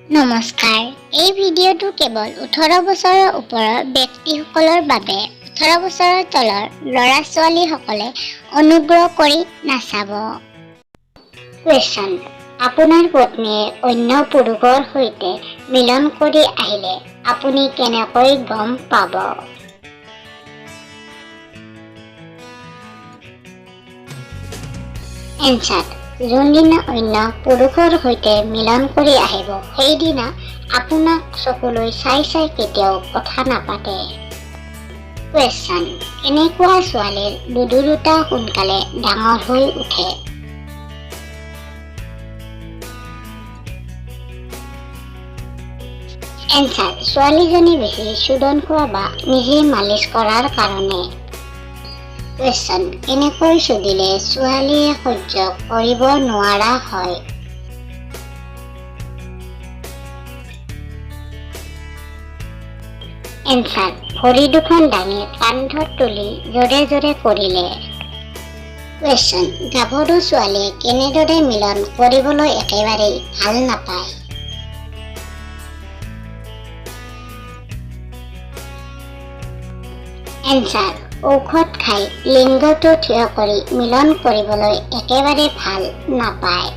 নমস্কাৰ, এই ভিডিঅ'টো কেৱল 18 বছৰৰ ওপৰৰ ব্যক্তিসকলৰ বাবে। 18 বছৰৰ তলৰ ল'ৰা-ছোৱালীসকলে অনুগ্ৰহ কৰি নাচাব। কুৱেশ্যন: আপোনাৰ পত্নীয়ে অন্য পুৰুষৰ সৈতে মিলন কৰি আহিলে আপুনি কেনেকৈ গম পাব? এনচাৰ: যোনদিনা অন্য পুৰুষৰ সৈতে মিলন কৰি আহিব সেইদিনা আপোনাক চকুলৈ চাই চাই কেতিয়াও কথা নাপাতে। কুৱেশ্যন: কেনেকুৱা ছোৱালীৰ লুডু দুটা সোনকালে ডাঙৰ হৈ উঠে? এনচাৰ: ছোৱালীজনী বেছি চুদন খোৱা বা নিজে মালিচ কৰাৰ কাৰণে। কুৱেশ্যন: কেনেকৈ চুদিলে ছোৱালীয়ে সহ্য কৰিব নোৱাৰা হয়? এনচাৰ: ভৰি দুখন দাঙি কান্ধত তুলি জোৰে জোৰে কৰিলে। কুৱেশ্যন: গাভৰু ছোৱালীয়ে কেনেদৰে মিলন কৰিবলৈ একেবাৰেই ভাল নাপায়? এনচাৰ: ঔষধ খাই লিংগটো থিয় কৰি মিলন কৰিবলৈ একেবাৰে ভাল নাপায়।